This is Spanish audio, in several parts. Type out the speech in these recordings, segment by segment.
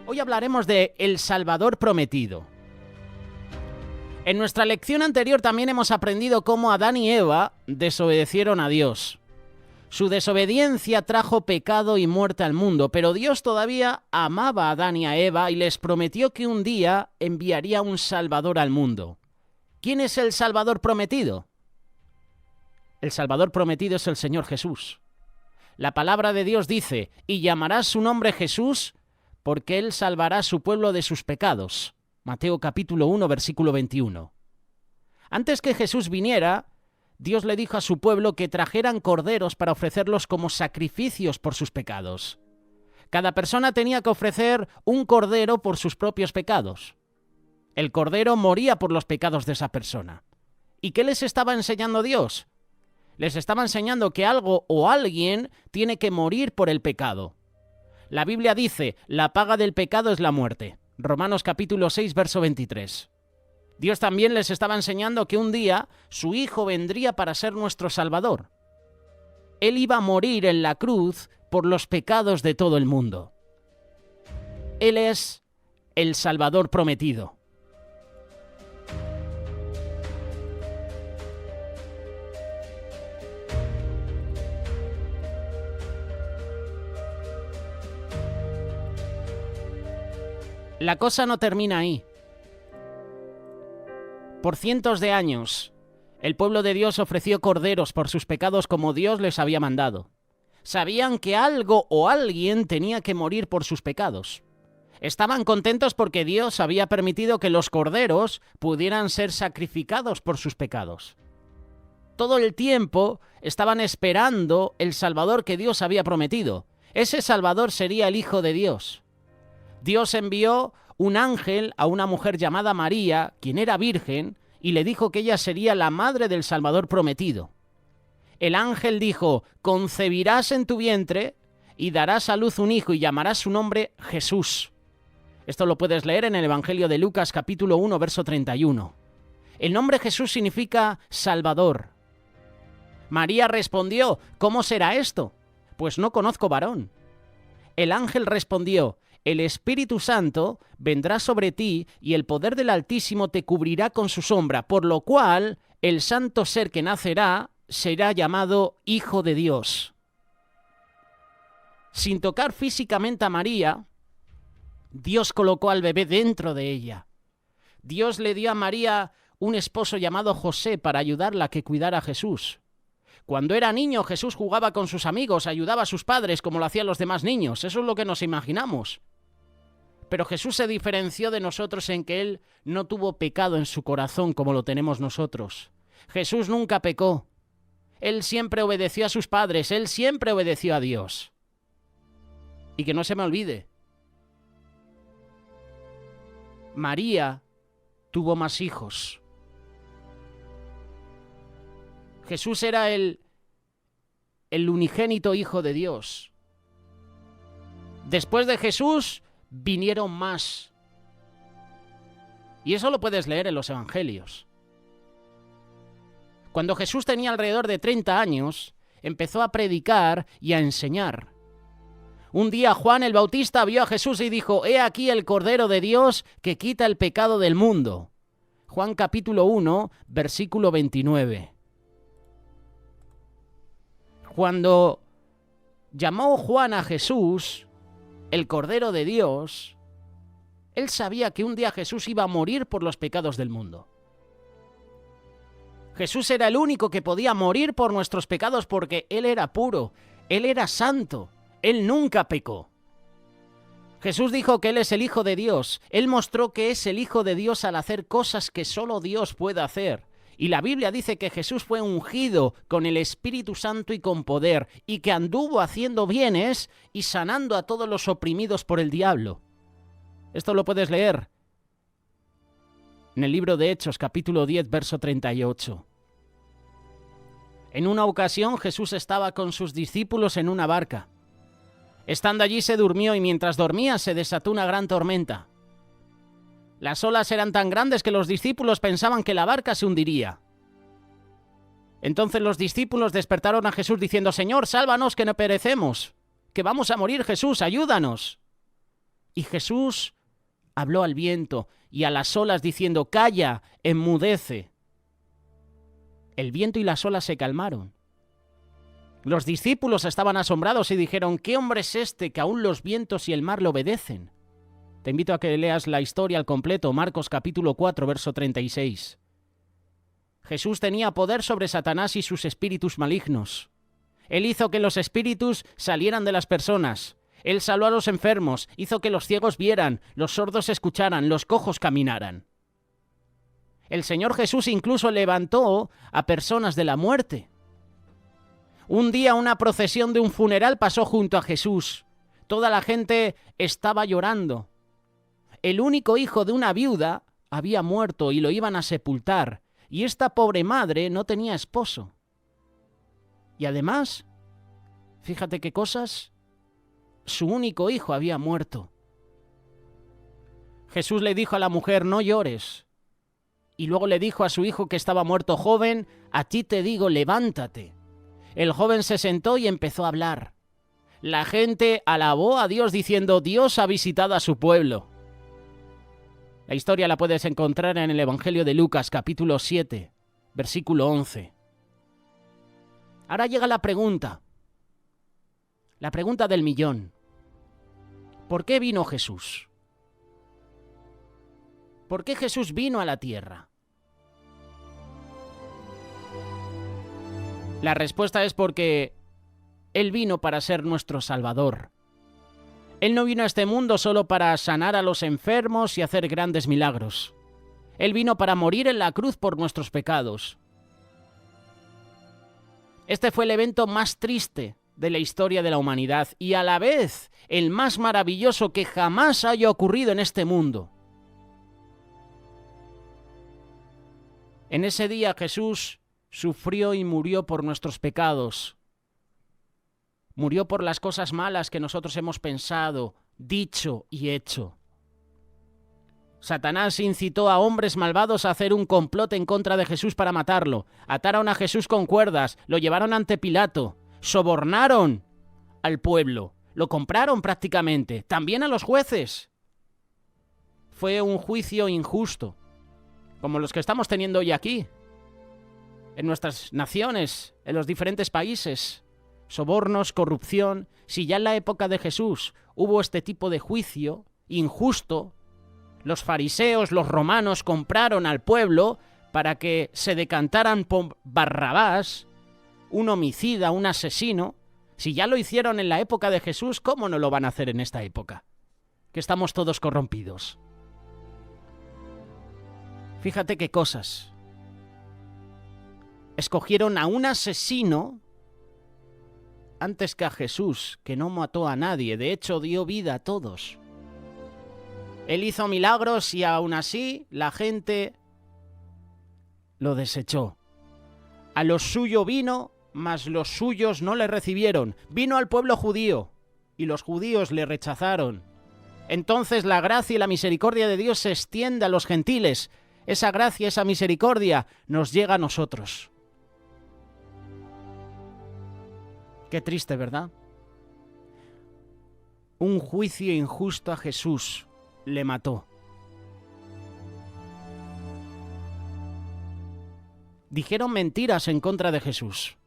Hoy hablaremos de El Salvador Prometido. En nuestra lección anterior también hemos aprendido cómo Adán y Eva desobedecieron a Dios. Su desobediencia trajo pecado y muerte al mundo, pero Dios todavía amaba a Adán y a Eva y les prometió que un día enviaría un Salvador al mundo. ¿Quién es el Salvador prometido? El Salvador prometido es el Señor Jesús. La palabra de Dios dice, y llamarás su nombre Jesús, porque Él salvará a su pueblo de sus pecados. Mateo capítulo 1, versículo 21. Antes que Jesús viniera, Dios le dijo a su pueblo que trajeran corderos para ofrecerlos como sacrificios por sus pecados. Cada persona tenía que ofrecer un cordero por sus propios pecados. El cordero moría por los pecados de esa persona. ¿Y qué les estaba enseñando Dios? Les estaba enseñando que algo o alguien tiene que morir por el pecado. La Biblia dice, la paga del pecado es la muerte. Romanos capítulo 6, verso 23. Dios también les estaba enseñando que un día su Hijo vendría para ser nuestro Salvador. Él iba a morir en la cruz por los pecados de todo el mundo. Él es el Salvador prometido. La cosa no termina ahí. Por cientos de años, el pueblo de Dios ofreció corderos por sus pecados como Dios les había mandado. Sabían que algo o alguien tenía que morir por sus pecados. Estaban contentos porque Dios había permitido que los corderos pudieran ser sacrificados por sus pecados. Todo el tiempo estaban esperando el Salvador que Dios había prometido. Ese Salvador sería el Hijo de Dios. Dios envió un ángel a una mujer llamada María, quien era virgen, y le dijo que ella sería la madre del Salvador prometido. El ángel dijo, concebirás en tu vientre y darás a luz un hijo y llamarás su nombre Jesús. Esto lo puedes leer en el Evangelio de Lucas capítulo 1, verso 31. El nombre Jesús significa Salvador. María respondió, ¿cómo será esto? Pues no conozco varón. El ángel respondió, el Espíritu Santo vendrá sobre ti y el poder del Altísimo te cubrirá con su sombra, por lo cual el santo ser que nacerá será llamado Hijo de Dios. Sin tocar físicamente a María, Dios colocó al bebé dentro de ella. Dios le dio a María un esposo llamado José para ayudarla a que cuidara a Jesús. Cuando era niño, Jesús jugaba con sus amigos, ayudaba a sus padres como lo hacían los demás niños. Eso es lo que nos imaginamos. Pero Jesús se diferenció de nosotros en que Él no tuvo pecado en su corazón como lo tenemos nosotros. Jesús nunca pecó. Él siempre obedeció a sus padres, Él siempre obedeció a Dios. Y que no se me olvide, María tuvo más hijos. Jesús era el unigénito Hijo de Dios. Después de Jesús vinieron más. Y eso lo puedes leer en los Evangelios. Cuando Jesús tenía alrededor de 30 años, empezó a predicar y a enseñar. Un día Juan el Bautista vio a Jesús y dijo, «He aquí el Cordero de Dios que quita el pecado del mundo». Juan capítulo 1, versículo 29. Cuando llamó Juan a Jesús el Cordero de Dios, él sabía que un día Jesús iba a morir por los pecados del mundo. Jesús era el único que podía morir por nuestros pecados porque Él era puro, Él era santo, Él nunca pecó. Jesús dijo que Él es el Hijo de Dios. Él mostró que es el Hijo de Dios al hacer cosas que solo Dios puede hacer. Y la Biblia dice que Jesús fue ungido con el Espíritu Santo y con poder, y que anduvo haciendo bienes y sanando a todos los oprimidos por el diablo. Esto lo puedes leer en el libro de Hechos, capítulo 10, verso 38. En una ocasión Jesús estaba con sus discípulos en una barca. Estando allí se durmió y mientras dormía se desató una gran tormenta. Las olas eran tan grandes que los discípulos pensaban que la barca se hundiría. Entonces los discípulos despertaron a Jesús diciendo, «Señor, sálvanos que no perecemos, que vamos a morir, Jesús, ayúdanos». Y Jesús habló al viento y a las olas diciendo: «Calla, enmudece». El viento y las olas se calmaron. Los discípulos estaban asombrados y dijeron: «¿Qué hombre es este que aún los vientos y el mar le obedecen?». Te invito a que leas la historia al completo, Marcos capítulo 4, verso 36. Jesús tenía poder sobre Satanás y sus espíritus malignos. Él hizo que los espíritus salieran de las personas. Él salvó a los enfermos, hizo que los ciegos vieran, los sordos escucharan, los cojos caminaran. El Señor Jesús incluso levantó a personas de la muerte. Un día una procesión de un funeral pasó junto a Jesús. Toda la gente estaba llorando. El único hijo de una viuda había muerto y lo iban a sepultar, y esta pobre madre no tenía esposo. Y además, fíjate qué cosas, su único hijo había muerto. Jesús le dijo a la mujer: «No llores». Y luego le dijo a su hijo que estaba muerto: «Joven, a ti te digo, levántate». El joven se sentó y empezó a hablar. La gente alabó a Dios diciendo: «Dios ha visitado a su pueblo». La historia la puedes encontrar en el Evangelio de Lucas, capítulo 7, versículo 11. Ahora llega la pregunta del millón. ¿Por qué vino Jesús? ¿Por qué Jesús vino a la tierra? La respuesta es porque Él vino para ser nuestro Salvador. Él no vino a este mundo solo para sanar a los enfermos y hacer grandes milagros. Él vino para morir en la cruz por nuestros pecados. Este fue el evento más triste de la historia de la humanidad y a la vez el más maravilloso que jamás haya ocurrido en este mundo. En ese día Jesús sufrió y murió por nuestros pecados. Murió por las cosas malas que nosotros hemos pensado, dicho y hecho. Satanás incitó a hombres malvados a hacer un complot en contra de Jesús para matarlo. Ataron a Jesús con cuerdas, lo llevaron ante Pilato, sobornaron al pueblo, lo compraron prácticamente, también a los jueces. Fue un juicio injusto, como los que estamos teniendo hoy aquí, en nuestras naciones, en los diferentes países. Sobornos, corrupción. Si ya en la época de Jesús hubo este tipo de juicio injusto, los fariseos, los romanos compraron al pueblo para que se decantaran por Barrabás, un homicida, un asesino. Si ya lo hicieron en la época de Jesús, ¿cómo no lo van a hacer en esta época? Que estamos todos corrompidos. Fíjate qué cosas. Escogieron a un asesino antes que a Jesús, que no mató a nadie, de hecho dio vida a todos. Él hizo milagros y aún así la gente lo desechó. A lo suyo vino, mas los suyos no le recibieron. Vino al pueblo judío y los judíos le rechazaron. Entonces la gracia y la misericordia de Dios se extiende a los gentiles. Esa gracia, esa misericordia nos llega a nosotros. Qué triste, ¿verdad? Un juicio injusto a Jesús le mató. Dijeron mentiras en contra de Jesús.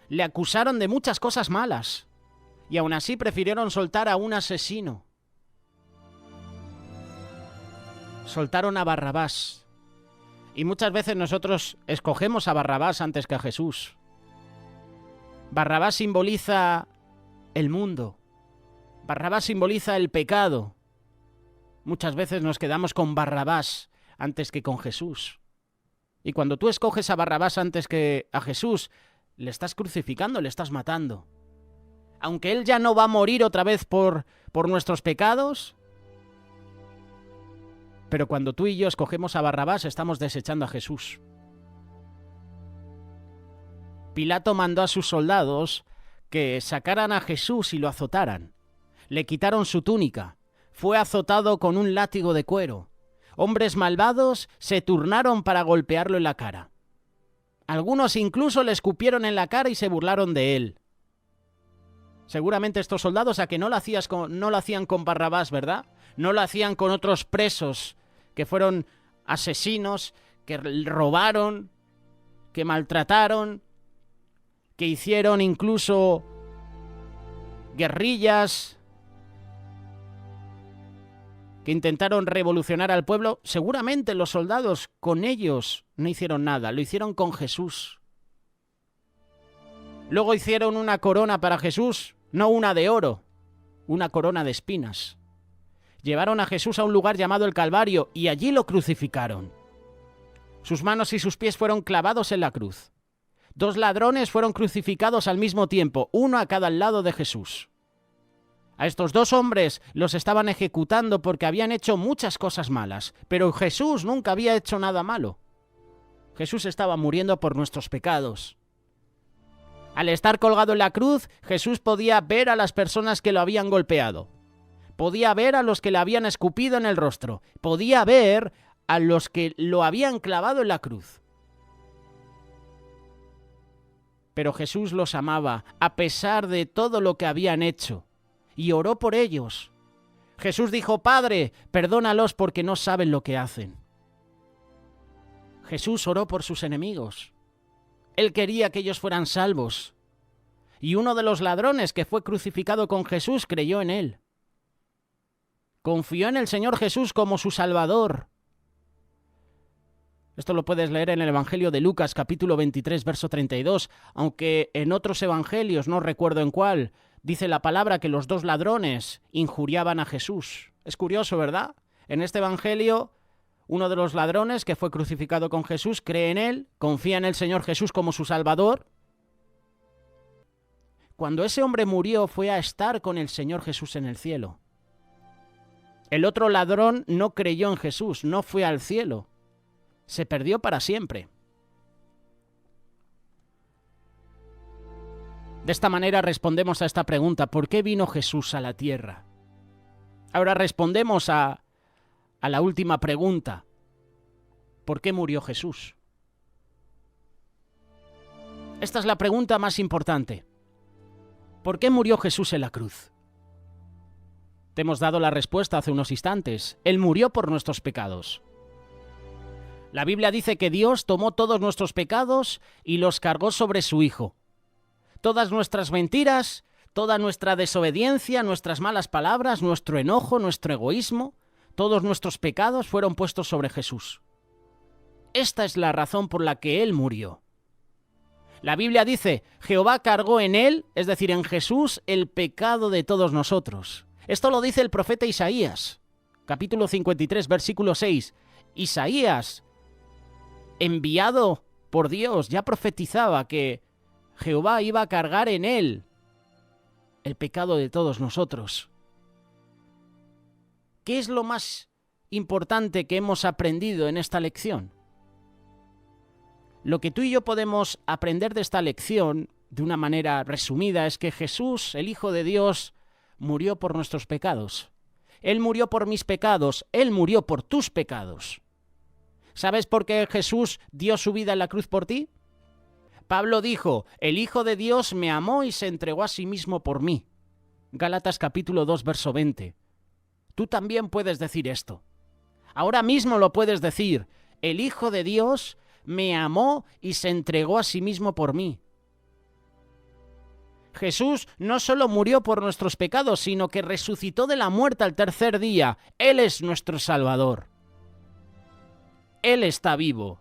Le acusaron de muchas cosas malas. Y aún así prefirieron soltar a un asesino. Soltaron a Barrabás. Y muchas veces nosotros escogemos a Barrabás antes que a Jesús. Barrabás simboliza el mundo. Barrabás simboliza el pecado. Muchas veces nos quedamos con Barrabás antes que con Jesús. Y cuando tú escoges a Barrabás antes que a Jesús, le estás crucificando, le estás matando. Aunque Él ya no va a morir otra vez por nuestros pecados, pero cuando tú y yo escogemos a Barrabás, estamos desechando a Jesús. Pilato mandó a sus soldados que sacaran a Jesús y lo azotaran. Le quitaron su túnica. Fue azotado con un látigo de cuero. Hombres malvados se turnaron para golpearlo en la cara. Algunos incluso le escupieron en la cara y se burlaron de él. Seguramente estos soldados a que no lo hacían con Barrabás, ¿verdad? No lo hacían con otros presos que fueron asesinos, que robaron, que maltrataron, que hicieron incluso guerrillas, que intentaron revolucionar al pueblo. Seguramente los soldados con ellos no hicieron nada, lo hicieron con Jesús. Luego hicieron una corona para Jesús, no una de oro, una corona de espinas. Llevaron a Jesús a un lugar llamado el Calvario y allí lo crucificaron. Sus manos y sus pies fueron clavados en la cruz. 2 ladrones fueron crucificados al mismo tiempo, uno a cada lado de Jesús. A estos 2 hombres los estaban ejecutando porque habían hecho muchas cosas malas, pero Jesús nunca había hecho nada malo. Jesús estaba muriendo por nuestros pecados. Al estar colgado en la cruz, Jesús podía ver a las personas que lo habían golpeado. Podía ver a los que le habían escupido en el rostro. Podía ver a los que lo habían clavado en la cruz. Pero Jesús los amaba a pesar de todo lo que habían hecho y oró por ellos. Jesús dijo: Padre, perdónalos porque no saben lo que hacen. Jesús oró por sus enemigos. Él quería que ellos fueran salvos. Y uno de los ladrones que fue crucificado con Jesús creyó en él. Confió en el Señor Jesús como su Salvador. Esto lo puedes leer en el Evangelio de Lucas, capítulo 23, verso 32, aunque en otros evangelios, no recuerdo en cuál, dice la palabra que los 2 ladrones injuriaban a Jesús. Es curioso, ¿verdad? En este evangelio, uno de los ladrones que fue crucificado con Jesús cree en él, confía en el Señor Jesús como su Salvador. Cuando ese hombre murió, fue a estar con el Señor Jesús en el cielo. El otro ladrón no creyó en Jesús, no fue al cielo. Se perdió para siempre. De esta manera respondemos a esta pregunta: ¿por qué vino Jesús a la tierra? Ahora respondemos a la última pregunta: ¿por qué murió Jesús? Esta es la pregunta más importante. ¿Por qué murió Jesús en la cruz? Te hemos dado la respuesta hace unos instantes. Él murió por nuestros pecados. La Biblia dice que Dios tomó todos nuestros pecados y los cargó sobre su Hijo. Todas nuestras mentiras, toda nuestra desobediencia, nuestras malas palabras, nuestro enojo, nuestro egoísmo, todos nuestros pecados fueron puestos sobre Jesús. Esta es la razón por la que Él murió. La Biblia dice: Jehová cargó en Él, es decir, en Jesús, el pecado de todos nosotros. Esto lo dice el profeta Isaías, capítulo 53, versículo 6. Isaías, enviado por Dios, ya profetizaba que Jehová iba a cargar en él el pecado de todos nosotros. ¿Qué es lo más importante que hemos aprendido en esta lección? Lo que tú y yo podemos aprender de esta lección, de una manera resumida, es que Jesús, el Hijo de Dios, murió por nuestros pecados. Él murió por mis pecados, Él murió por tus pecados. ¿Sabes por qué Jesús dio su vida en la cruz por ti? Pablo dijo: el Hijo de Dios me amó y se entregó a sí mismo por mí. Gálatas capítulo 2, verso 20. Tú también puedes decir esto. Ahora mismo lo puedes decir: el Hijo de Dios me amó y se entregó a sí mismo por mí. Jesús no solo murió por nuestros pecados, sino que resucitó de la muerte al tercer día. Él es nuestro Salvador. Él está vivo.